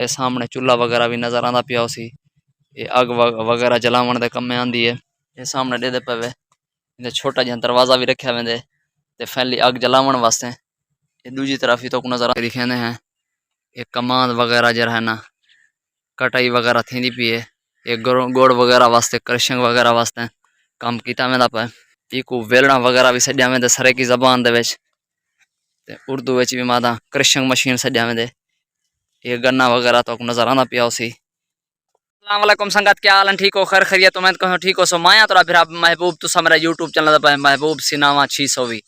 ये सामने चूल्हा वगैरह भी नज़र आंदा पिया उसी। ये अग वगैरह जलावन दे कम में आंदी है। ये सामने दे पवे इधर छोटा जिहा दरवाजा भी रखा वेंदे ते फैली अग जलावन वास्ते। ये दूजी तरफ ही तो नज़र दिखेंदे हैं। ये कमांद वगैरह जरा है ना कटाई वगैरह थी पी है। ये गोड़ वगैरह वास्ते क्रशिंग वगैरह वास्ते काम किया वेंदा पे। इको वेलणा वगैरह भी सजा वेंदे सरे की जबान दे विच ते उर्दू विच भी मादा क्रशिंग मशीन सजा वेंदे। ये गन्ना वगैरह तो नज़र आना पिया उसी। अस्सलाम वालेकुम संगत, क्या हाल है? ठीक हो? खैर खैरियत? तो मैं कहूँ ठीक हो। सो माया तो फिर महबूब तुसा मेरा यूट्यूब चैनल पे महबूब सिनावा 600 भी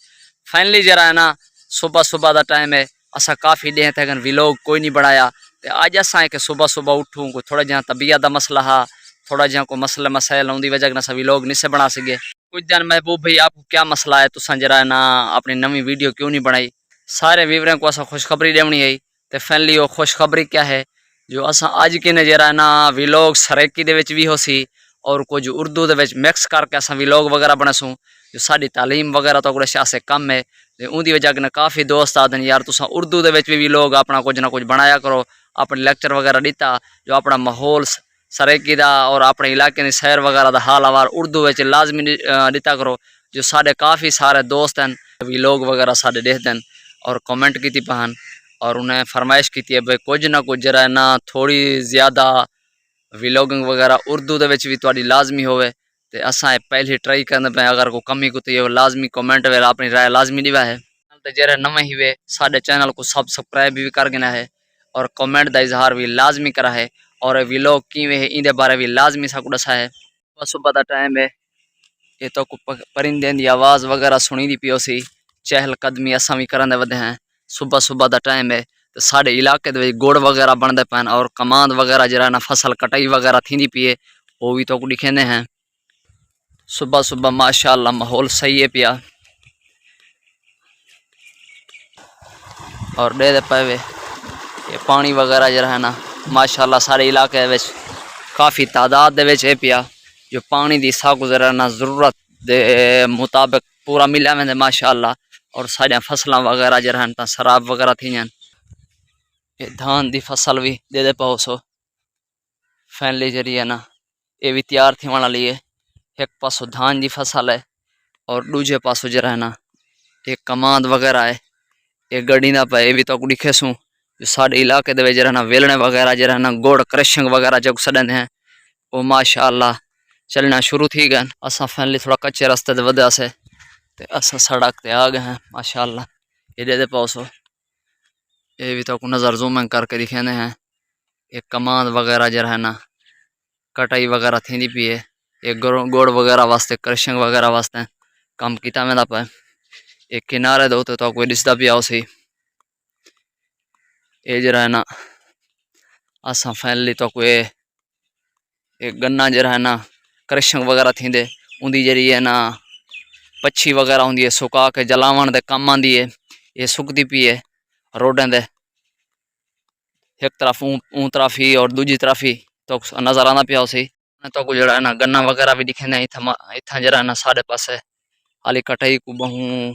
फाइनली जरा है ना सुबह सुबह का टाइम है। असा काफ़ी डे थे व्लॉग कोई नहीं बनाया तो अज असा कि सुबह सुबह उठूँ कोई थोड़ा जहा तबीयत का मसला हा, थोड़ा जहा कोई मसले मसाइल उनकी वजह से व्लॉग नहीं से बना सके। कुछ दिन महबूब भाई आपको क्या मसला है, तुसा जरा है ना अपनी नवी वीडियो क्यों नहीं बनाई? सारे व्यूवरों को असा खुशखबरी देनी है। तो फाइनली वो खुशखबरी क्या है जो असा अज के ने जरा ना व्लॉग सरेकी दे विच भी हो सी और कुछ उर्दू दे विच मिक्स करके असा व्लॉग वगैरह बनासूँ जो साड़ी तालीम वगैरह तो कुछ ऐसे कम है। उनकी वजह ने काफ़ी दोस्त आते हैं यार तुसा उर्दू दे विच भी व्लॉग अपना कुछ ना कुछ बनाया करो, अपने लेक्चर वगैरह दिता जो अपना माहौल सरेकी का और अपने इलाके की सैर वगैरह का हाल अवार उर्दू विच लाजमी दिता करो। जो साढ़े काफ़ी सारे दोस्त हैं व्लॉग वगैरह साढ़े देखते हैं और कमेंट की पहन और उन्हें फरमाइश की है भाई कुछ ना कुछ जरा ना थोड़ी ज़्यादा व्लॉगिंग वगैरह उर्दू दे विच भी थोड़ी लाजमी होवे। तो असा पहले ट्राई करने पे अगर कोई कमी कुती है लाजमी कमेंट वे अपनी राय लाजमी दिवा है। तो जरा नवे ही वे साढ़े चैनल को सब्सक्राइब भी कर गिना है और कमेंट का इजहार भी लाजमी करा है और व्लॉग किवें है इंदे बारे भी लाजमी सा दसा है। सुबह सुबह का टाइम है। ये तो परिंदे की आवाज़ वगैरह सुनी दी पियो सी चहल कदमी असा भी करते वधे हैं। सुबह सुबह का टाइम है तो साढ़े इलाके गुड़ वगैरह बनते पैन और कमांद वगैरह जरा ना फसल कटाई वगैरह थी पी है वो भी तो दिखेंदे हैं। सुबह सुबह माशाअल्लाह माहौल सही है पिया और दे पावे ये पानी वगैरह जरा है ना माशाअल्लाह सारे इलाके काफ़ी तादाद है पिया जो पानी की साकू जरा ना जरूरत दे मुताबिक पूरा मिला वेंदे माशाअल्लाह। और सारिया फसलों वगैरह जरा शराब वगैरह थी ये धान की फसल भी दे पाओ सो फैनली जरी है ना ये भी तैयार थी वाली है। एक पासों धान की फसल है और दूजे पासों जरा है ना एक कमांद वगैरह है। एक गड्डी ना पे भी तो दिखे सूँ जो साढ़े इलाके दे जरा ना वेलने वगैरह जरा ना गोड़ क्रशिंग वगैरह जब सड़न है वो माशाअल्लाह चलना शुरू थी गए। असा फैनली थोड़ा कच्चे रास्ते की वजह से असा सड़क ते आ गए हैं माशाअल्लाह। ये दे पाओ सो ये भी तो नज़र जूम करके दिखेंदे हैं। एक कमांद वगैरह जरा है ना कटाई वगैरह थी पी है। एक गोड़ वगैरह वास्ते क्रशिंग वगैरह वास्ते काम किया वेंदा पे। एक किनारे दो तो कोई दिसदा पिया सी ये जरा है ना असा फैनली तो कोई एक गन्ना जरा है ना क्रशिंग वगैरह थी उनकी जरी है ना पच्छी वगैरह होंगी है सुका के जलावन दे कम आँदी है। ये सुकती पी है रोडें दे एक तरफ ऊँ तरफ ही और दूजी तरफ ही तो नज़र आना पिया उसी तो कुछ जरा है ना गन्ना वगैरह भी दिखे इतना जरा है ना साढ़े पासे हाली कटाई को बहु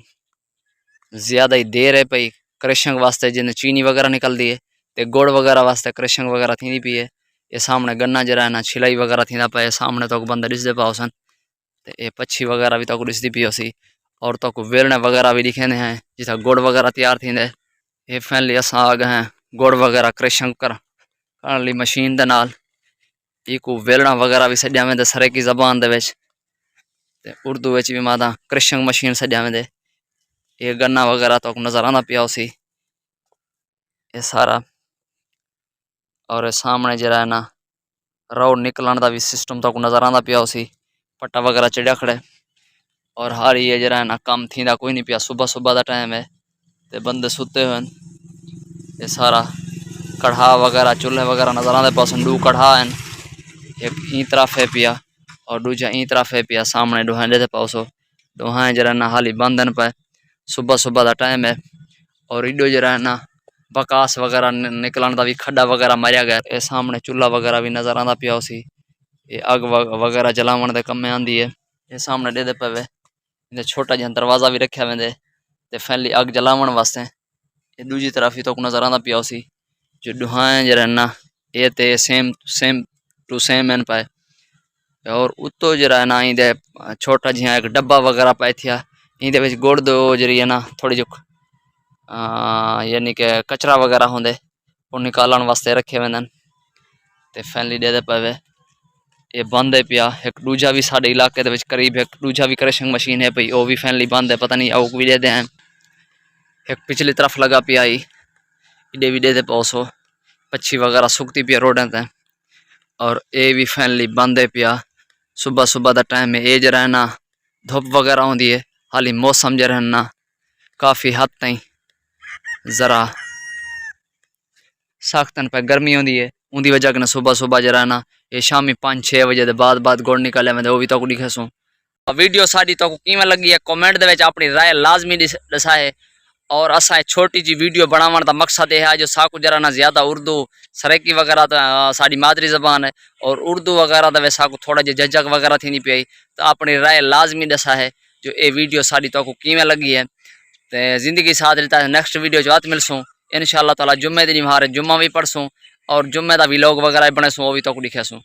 ज़्यादा ही देर है पई क्रशिंग वास्ते जिन्हें चीनी वगैरह निकल दी है तो गुड़ वगैरह वास्ते क्रशिंग वगैरह थी पी है। ये सामने गन्ना जरा है ना छिलाई वगैरह थी पे सामने तो बंदे दिसदे पाओ सन तो ये पच्छी वगैरह भी तो दिसदी पी सी और तो वेलने वगैरह भी दिखे हैं जितना गुड़ वगैरह तैयार थी। ये फैनली असा आ गए हैं गुड़ वगैरह क्रशिंग कर मशीन दे नाल इको वेलना वगैरह भी सजा वेंदे सरे की जबान दे उर्दू विच भी मादा क्रशिंग मशीन सजा वेंदे। ये गन्ना वगैरह तो नज़र आना पिया उसी ये सारा और सामने जरा है ना रोड निकलन का भी सिस्टम तो नज़र आना पिया उसी पट्टा वगैरह चढ़िया खड़े और हारी ये जरा है ना कम थी कोई नहीं पिया। सुबह सुबह का टाइम है तो बंदे सुते हुए ये सारा कढ़ा वगैरह चूल्हे वगैरह नज़र आते पास दो कढ़ा हैं एक ई तरफ है पिया और दूजा ई तरफ है पिया सामने डोहां देते पाओ सो डोहां जरा ना हाली बंद पे सुबह सुबह का टाइम है और इडो जरा है ना बकास वगैरह निकलन का भी खड्डा वगैरह मारिया गया। ये सामने चूल्हा वगैरह भी नज़र आता पिया उसी ये अग वगैरह जलावन के कम में आँदी है। ये सामने दे पवे इधर छोटा जहा दरवाजा भी रखा वेंदे तो फैली अग जलावन वास्ते। ये दूजी तरफ ही तो नज़र आता पिया उसी जो डुहाएं जरा ना ये ते सेम सेम टू सेम एन पाए। और उत्तो जरा ना इंदे छोटा जिहा एक डब्बा वगैरह पाए थिया इंदे विच गुड़ दो जरी है ना थोड़ी जो यानी कि कचरा वगैरह होंदे वो निकालन वास्ते रखे वेंदन ते फैनली दे पवे। ये बंद है पिया। एक दूजा भी साडे इलाके दे विच करीब एक दूजा भी क्रशिंग मशीन है पई, वो भी फैनली बंद है, पता नहीं आउक भी दे हैं। एक पिछली तरफ लगा पिया ही इडे भी दे पौसो पक्षी वगैरह सुकती पिया रोडें ते। और ये भी फैनली बंद है पिया। सुबह सुबह का टाइम है, ये जरा है ना धुप वगैरह होंदी है, हाली मौसम जरा है ना काफ़ी हद ताईं ज़रा सख्त पे गर्मी होंदी है, उनकी वजह कन्नै सुबह सुबह जरा ना ये शामी 5-6 बजे के बाद गुड़ निकल आवे, वो भी तक दिखेसू। वीडियो साड़ी तो किवें लगी है कमेंट दे अपनी राय लाजमी दसाए। और असा छोटी जी वीडियो बनाने का मकसद यह है जो साकू जरा ना ज़्यादा उर्दू सरेकी वगैरह तो साड़ी मादरी जबान है और उर्दू वगैरह तो वैसा थोड़ा जो झिझक वगैरह थी नहीं पाई, तो अपनी राय लाजमी दसा है जो ये वीडियो साड़ी तो किवें लगी है। तो जिंदगी साथ रहता है, नेक्स्ट वीडियो जो बात मिलसूँ इंशाअल्लाह ताला। जुम्मे दिन हमारे जुम्मा भी पढ़सूँ और जुम्मे का व्लॉग वगैरह बनेसूँ, वो भी तो दिखेसूँ।